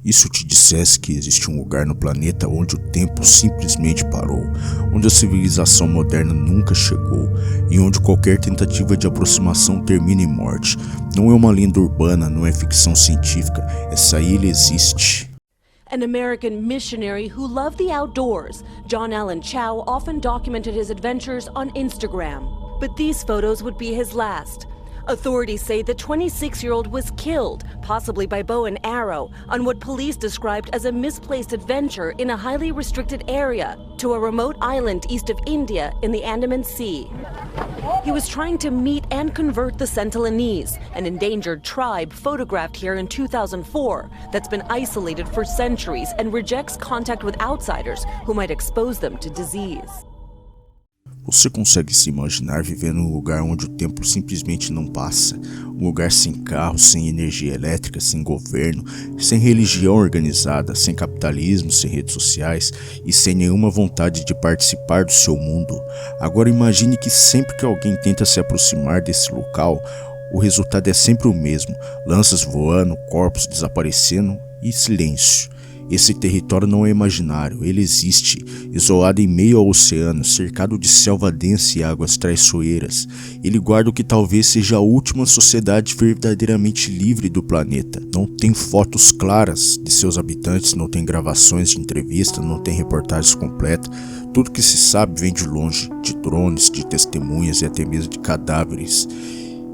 E se eu te dissesse que existe um lugar no planeta onde o tempo simplesmente parou, onde a civilização moderna nunca chegou e onde qualquer tentativa de aproximação termina em morte? Não é uma lenda urbana, não é ficção científica, essa ilha existe. An American missionary who loved the outdoors, John Allen Chau often documented his adventures on Instagram. But these photos would be his last. Authorities say the 26-year-old was killed, possibly by bow and arrow, on what police described as a misplaced adventure in a highly restricted area to a remote island east of India in the Andaman Sea. He was trying to meet and convert the Sentinelese, an endangered tribe photographed here in 2004 that's been isolated for centuries and rejects contact with outsiders who might expose them to disease. Você consegue se imaginar vivendo num lugar onde o tempo simplesmente não passa? Um lugar sem carro, sem energia elétrica, sem governo, sem religião organizada, sem capitalismo, sem redes sociais e sem nenhuma vontade de participar do seu mundo. Agora imagine que sempre que alguém tenta se aproximar desse local, o resultado é sempre o mesmo: lanças voando, corpos desaparecendo e silêncio. Esse território não é imaginário, ele existe, isolado em meio ao oceano, cercado de selva densa e águas traiçoeiras. Ele guarda o que talvez seja a última sociedade verdadeiramente livre do planeta. Não tem fotos claras de seus habitantes, não tem gravações de entrevista, não tem reportagens completas. Tudo que se sabe vem de longe, de drones, de testemunhas e até mesmo de cadáveres.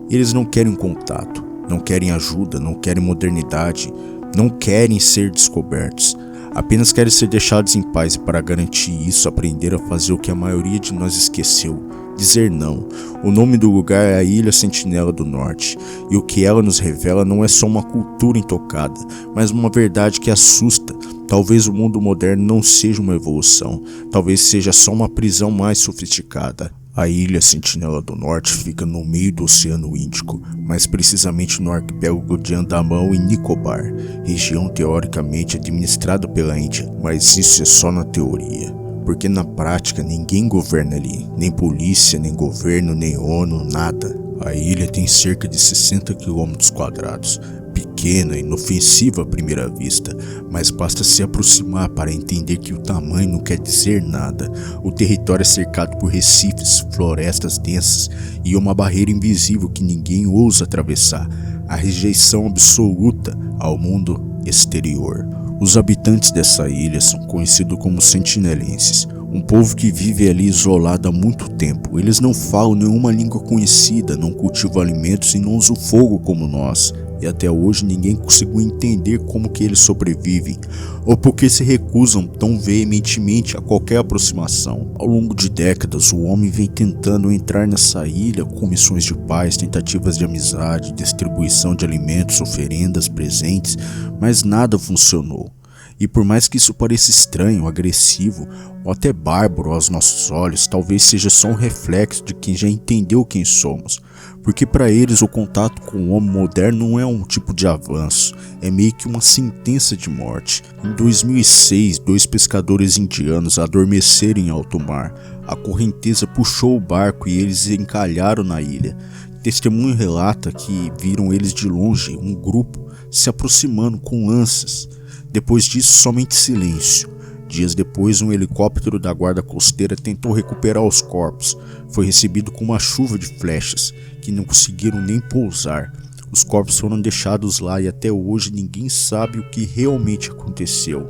Eles não querem contato, não querem ajuda, não querem modernidade. Não querem ser descobertos, apenas querem ser deixados em paz e para garantir isso aprenderam a fazer o que a maioria de nós esqueceu, dizer não. O nome do lugar é a Ilha Sentinela do Norte e o que ela nos revela não é só uma cultura intocada, mas uma verdade que assusta. Talvez o mundo moderno não seja uma evolução, talvez seja só uma prisão mais sofisticada. A Ilha Sentinela do Norte fica no meio do Oceano Índico, mais precisamente no arquipélago de Andamão e Nicobar, região teoricamente administrada pela Índia, mas isso é só na teoria, porque na prática ninguém governa ali, nem polícia, nem governo, nem ONU, nada. A ilha tem cerca de 60 km², pequena e inofensiva à primeira vista, mas basta se aproximar para entender que o tamanho não quer dizer nada. O território é cercado por recifes, florestas densas e uma barreira invisível que ninguém ousa atravessar, a rejeição absoluta ao mundo exterior. Os habitantes dessa ilha são conhecidos como sentinelenses, um povo que vive ali isolado há muito tempo. Eles não falam nenhuma língua conhecida, não cultivam alimentos e não usam fogo como nós. E até hoje ninguém conseguiu entender como que eles sobrevivem, ou porque se recusam tão veementemente a qualquer aproximação. Ao longo de décadas, o homem vem tentando entrar nessa ilha com missões de paz, tentativas de amizade, distribuição de alimentos, oferendas, presentes, mas nada funcionou. E por mais que isso pareça estranho, agressivo ou até bárbaro aos nossos olhos, talvez seja só um reflexo de quem já entendeu quem somos. Porque para eles o contato com o homem moderno não é um tipo de avanço, é meio que uma sentença de morte. Em 2006, 2 pescadores indianos adormeceram em alto mar. A correnteza puxou o barco e eles encalharam na ilha. Testemunho relata que viram eles de longe, um grupo, se aproximando com lanças. Depois disso, somente silêncio. Dias depois, um helicóptero da guarda costeira tentou recuperar os corpos. Foi recebido com uma chuva de flechas, que não conseguiram nem pousar. Os corpos foram deixados lá e até hoje ninguém sabe o que realmente aconteceu.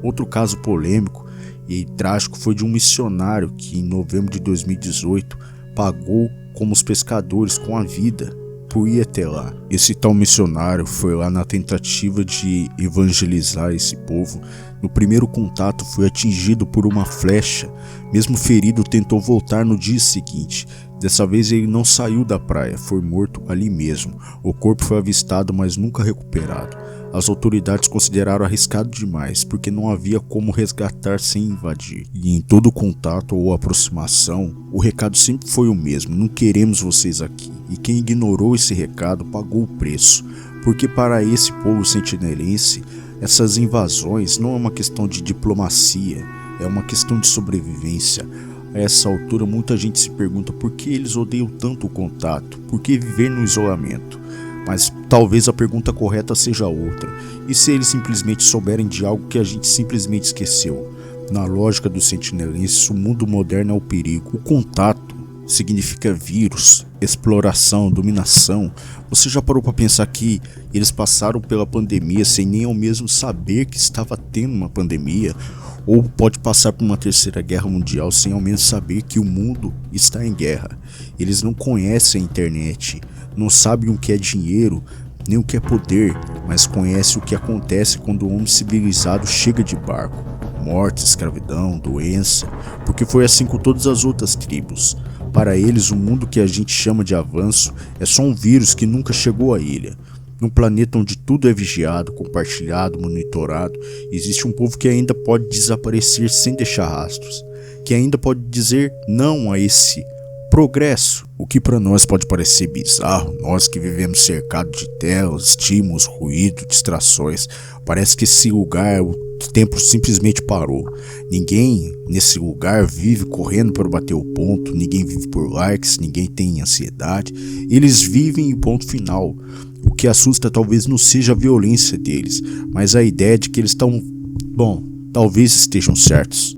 Outro caso polêmico e trágico foi de um missionário que, em novembro de 2018, pagou como os pescadores com a vida por ir até lá. Esse tal missionário foi lá na tentativa de evangelizar esse povo. No primeiro contato foi atingido por uma flecha. Mesmo ferido, tentou voltar no dia seguinte. Dessa vez ele não saiu da praia, foi morto ali mesmo. O corpo foi avistado, mas nunca recuperado. As autoridades consideraram arriscado demais, porque não havia como resgatar sem invadir. E em todo contato ou aproximação, o recado sempre foi o mesmo: não queremos vocês aqui. E quem ignorou esse recado pagou o preço, porque para esse povo sentinelense, essas invasões não é uma questão de diplomacia, é uma questão de sobrevivência. A essa altura muita gente se pergunta por que eles odeiam tanto o contato, por que viver no isolamento. Mas talvez a pergunta correta seja outra. E se eles simplesmente souberem de algo que a gente simplesmente esqueceu? Na lógica dos sentinelenses, o mundo moderno é o perigo. O contato significa vírus, exploração, dominação. Você já parou para pensar que eles passaram pela pandemia sem nem ao mesmo saber que estava tendo uma pandemia? Ou pode passar por uma terceira guerra mundial sem ao menos saber que o mundo está em guerra. Eles não conhecem a internet, não sabem o que é dinheiro, nem o que é poder, mas conhecem o que acontece quando o homem civilizado chega de barco. Morte, escravidão, doença, porque foi assim com todas as outras tribos. Para eles, o mundo que a gente chama de avanço é só um vírus que nunca chegou à ilha. Num planeta onde tudo é vigiado, compartilhado, monitorado, existe um povo que ainda pode desaparecer sem deixar rastros, que ainda pode dizer não a esse progresso. O que para nós pode parecer bizarro, nós que vivemos cercados de telas, estímulos, ruído, distrações, parece que esse lugar, o tempo simplesmente parou. Ninguém nesse lugar vive correndo para bater o ponto, ninguém vive por likes, ninguém tem ansiedade, eles vivem e ponto final. O que assusta talvez não seja a violência deles, mas a ideia de que eles estão, talvez estejam certos.